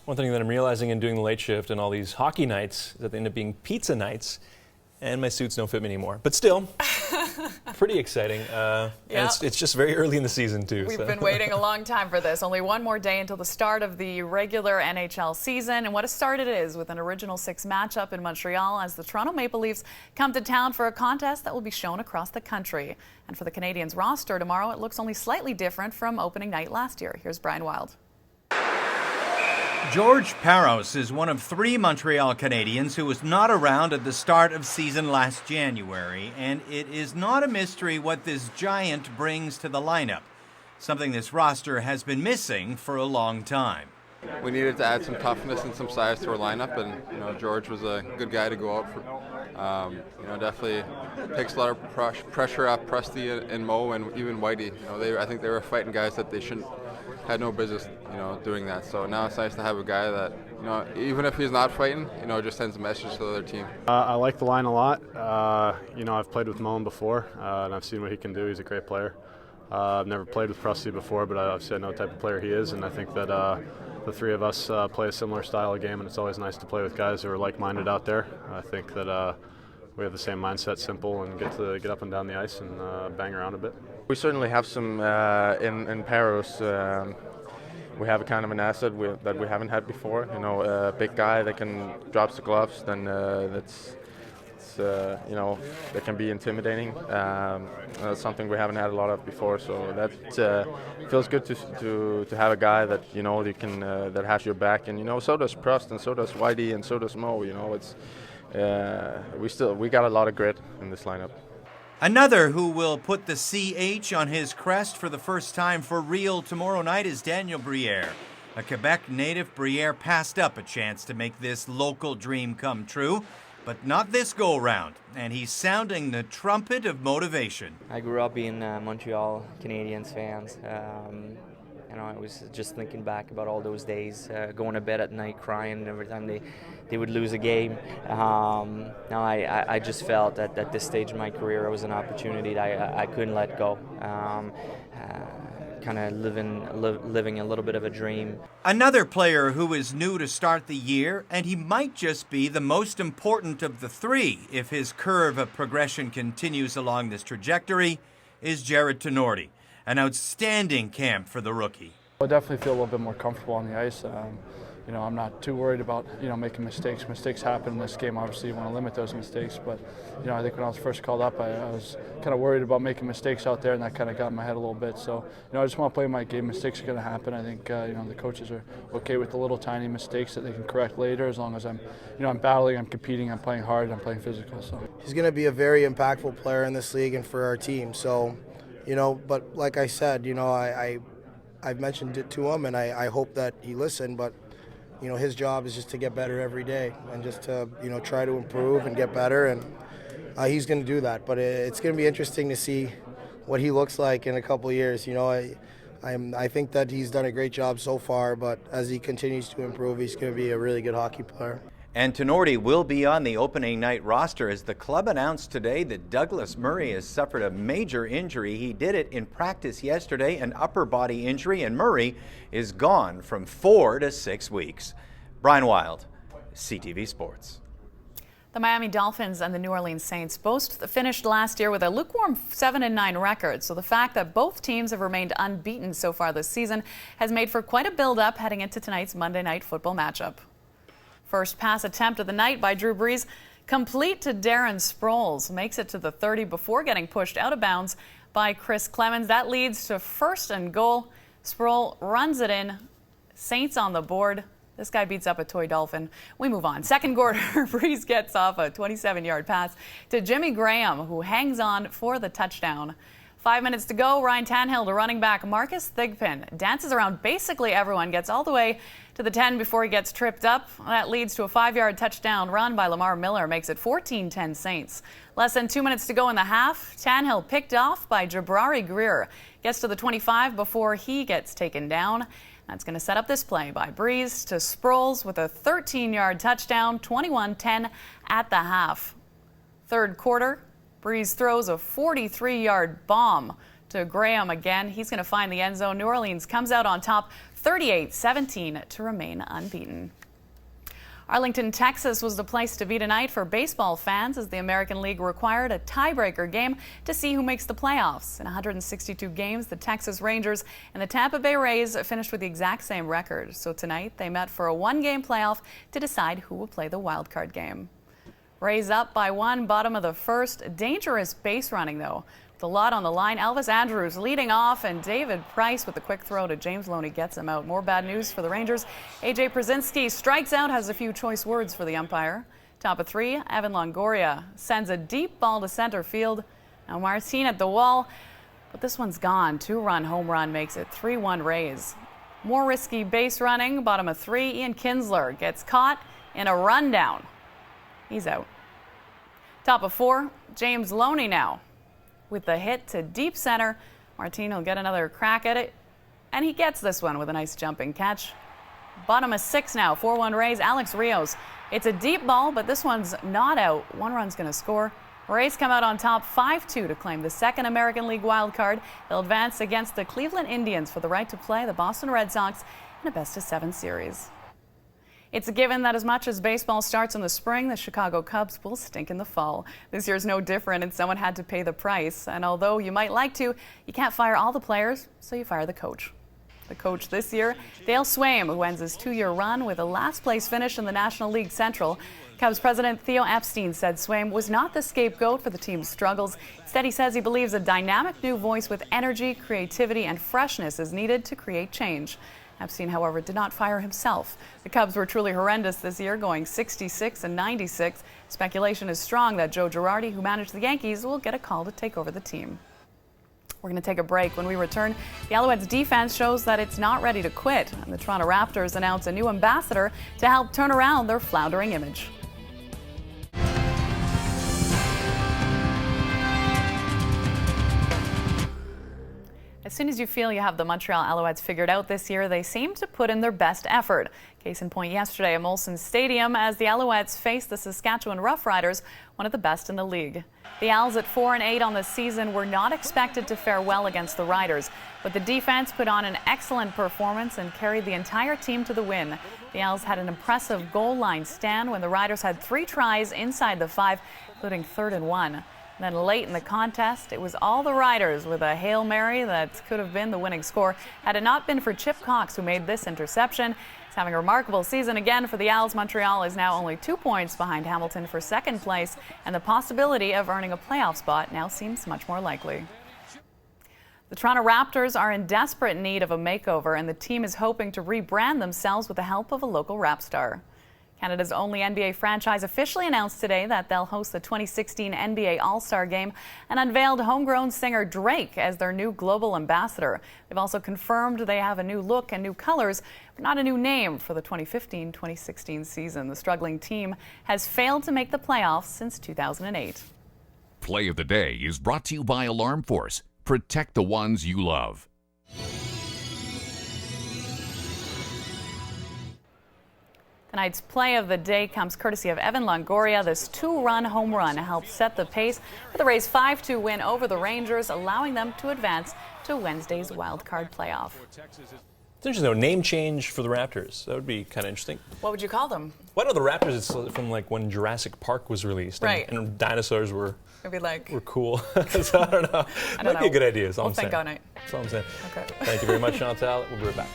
One thing that I'm realizing in doing the late shift and all these hockey nights is that they end up being pizza nights, and my suits don't fit me anymore. But still, pretty exciting. And it's just very early in the season, too. We've been waiting a long time for this. Only one more day until the start of the regular NHL season. And what a start it is with an Original Six matchup in Montreal as the Toronto Maple Leafs come to town for a contest that will be shown across the country. And for the Canadiens roster tomorrow, it looks only slightly different from opening night last year. Here's Brian Wild. George Parros is one of 3 Montreal Canadiens who was not around at the start of season last January, and it is not a mystery what this giant brings to the lineup, something this roster has been missing for a long time. We needed to add some toughness and some size to our lineup, and George was a good guy to go out for. Definitely takes a lot of pressure off Prusty and Mo and even Whitey. I think they were fighting guys that they had no business, doing that. So now it's nice to have a guy that, even if he's not fighting, just sends a message to the other team. I like the line a lot. I've played with Moen before, and I've seen what he can do. He's a great player. I've never played with Prusty before, but obviously I know what type of player he is, and I think that the 3 of us play a similar style of game, and it's always nice to play with guys who are like-minded out there. I think that we have the same mindset, simple, and get up and down the ice and bang around a bit. We certainly have some in Parros. We have a kind of an asset that we haven't had before. A big guy that can drop the gloves. Then that can be intimidating. That's something we haven't had a lot of before. So that feels good to have a guy that you can that has your back. And so does Prust, and so does Whitey, and so does Mo. We got a lot of grit in this lineup. Another who will put the CH on his crest for the first time for real tomorrow night is Daniel Briere. A Quebec native, Briere passed up a chance to make this local dream come true, but not this go-round, and he's sounding the trumpet of motivation. I grew up being Montreal Canadiens fans. I was just thinking back about all those days, going to bed at night crying every time they would lose a game. I just felt that at this stage in my career it was an opportunity that I couldn't let go. Kind of living a little bit of a dream. Another player who is new to start the year, and he might just be the most important of the 3 if his curve of progression continues along this trajectory, is Jarred Tinordi. An outstanding camp for the rookie. I definitely feel a little bit more comfortable on the ice. I'm not too worried about making mistakes. Mistakes happen in this game. Obviously, you want to limit those mistakes. But I think when I was first called up, I was kind of worried about making mistakes out there, and that kind of got in my head a little bit. So I just want to play my game. Mistakes are going to happen. I think the coaches are okay with the little tiny mistakes that they can correct later, as long as I'm battling, I'm competing, I'm playing hard, I'm playing physical. So he's going to be a very impactful player in this league and for our team. So. But like I said, I've mentioned it to him, and I hope that he listened. But, his job is just to get better every day and just to, try to improve and get better. And he's going to do that. But it's going to be interesting to see what he looks like in a couple of years. I think that he's done a great job so far. But as he continues to improve, he's going to be a really good hockey player. And Tinordi will be on the opening night roster as the club announced today that Douglas Murray has suffered a major injury. He did it in practice yesterday, an upper body injury, and Murray is gone from 4 to 6 weeks. Brian Wild, CTV Sports. The Miami Dolphins and the New Orleans Saints both finished last year with a lukewarm 7-9 record. So the fact that both teams have remained unbeaten so far this season has made for quite a build-up heading into tonight's Monday Night Football matchup. First pass attempt of the night by Drew Brees, complete to Darren Sproles. Makes it to the 30 before getting pushed out of bounds by Chris Clemens. That leads to 1st and goal. Sproles runs it in. Saints on the board. This guy beats up a toy dolphin. We move on. Second quarter, Brees gets off a 27-yard pass to Jimmy Graham, who hangs on for the touchdown. 5 minutes to go. Ryan Tannehill to running back Marcus Thigpen dances around basically everyone, gets all the way to the 10 before he gets tripped up. That leads to a 5-yard touchdown run by Lamar Miller, makes it 14-10 Saints. Less than 2 minutes to go in the half. Tannehill picked off by Jabrari Greer. Gets to the 25 before he gets taken down. That's going to set up this play by Brees to Sproles with a 13-yard touchdown, 21-10 at the half. Third quarter, Brees throws a 43-yard bomb to Graham again. He's going to find the end zone. New Orleans comes out on top 38-17 to remain unbeaten. Arlington, Texas was the place to be tonight for baseball fans as the American League required a tiebreaker game to see who makes the playoffs. In 162 games, the Texas Rangers and the Tampa Bay Rays finished with the exact same record. So tonight they met for a one-game playoff to decide who will play the wild card game. Rays up by 1, bottom of the first. Dangerous base running though. With a lot on the line, Elvis Andrews leading off, and David Price with a quick throw to James Loney gets him out. More bad news for the Rangers. A.J. Przinsky strikes out, has a few choice words for the umpire. Top of 3, Evan Longoria sends a deep ball to center field. Now Martin at the wall, but this one's gone. 2-run home run makes it 3-1 Rays. More risky base running, bottom of 3, Ian Kinsler gets caught in a rundown. He's out. Top of 4, James Loney now. With the hit to deep center, Martin will get another crack at it, and he gets this one with a nice jumping catch. Bottom of 6 now, 4-1 Rays, Alex Rios. It's a deep ball, but this one's not out. 1 run's going to score. Rays come out on top 5-2 to claim the second American League wild card. They'll advance against the Cleveland Indians for the right to play the Boston Red Sox in a best-of-7 series. It's a given that as much as baseball starts in the spring, the Chicago Cubs will stink in the fall. This year's no different, and someone had to pay the price. And although you might like to, you can't fire all the players, so you fire the coach. The coach this year, Dale Swaim, who ends his 2-year run with a last-place finish in the National League Central. Cubs president Theo Epstein said Swaim was not the scapegoat for the team's struggles. Instead, he says he believes a dynamic new voice with energy, creativity, and freshness is needed to create change. Epstein, however, did not fire himself. The Cubs were truly horrendous this year, going 66-96. Speculation is strong that Joe Girardi, who managed the Yankees, will get a call to take over the team. We're going to take a break. When we return, the Alouettes' defense shows that it's not ready to quit, and the Toronto Raptors announce a new ambassador to help turn around their floundering image. As soon as you feel you have the Montreal Alouettes figured out this year, they seem to put in their best effort. Case in point yesterday at Molson Stadium as the Alouettes faced the Saskatchewan Roughriders, one of the best in the league. The Owls at 4-8 on the season were not expected to fare well against the Riders, but the defense put on an excellent performance and carried the entire team to the win. The Owls had an impressive goal line stand when the Riders had 3 tries inside the 5, including 3rd and 1. Then late in the contest, it was all the Riders with a Hail Mary that could have been the winning score had it not been for Chip Cox, who made this interception. He's having a remarkable season again for the Owls. Montreal is now only 2 points behind Hamilton for second place, and the possibility of earning a playoff spot now seems much more likely. The Toronto Raptors are in desperate need of a makeover, and the team is hoping to rebrand themselves with the help of a local rap star. Canada's only NBA franchise officially announced today that they'll host the 2016 NBA All-Star Game and unveiled homegrown singer Drake as their new global ambassador. They've also confirmed they have a new look and new colors, but not a new name for the 2015-2016 season. The struggling team has failed to make the playoffs since 2008. Play of the Day is brought to you by Alarm Force. Protect the ones you love. Tonight's play of the day comes courtesy of Evan Longoria. This 2-run home run helped set the pace for the Rays' 5-2 win over the Rangers, allowing them to advance to Wednesday's wild card playoff. It's interesting, though, name change for the Raptors. That would be kind of interesting. What would you call them? Well, I know the Raptors is from like when Jurassic Park was released, right? And dinosaurs were cool. So I don't know. Might be a good idea. We'll think on it. That's all I'm saying. Okay. Thank you very much, Chantal. We'll be right back.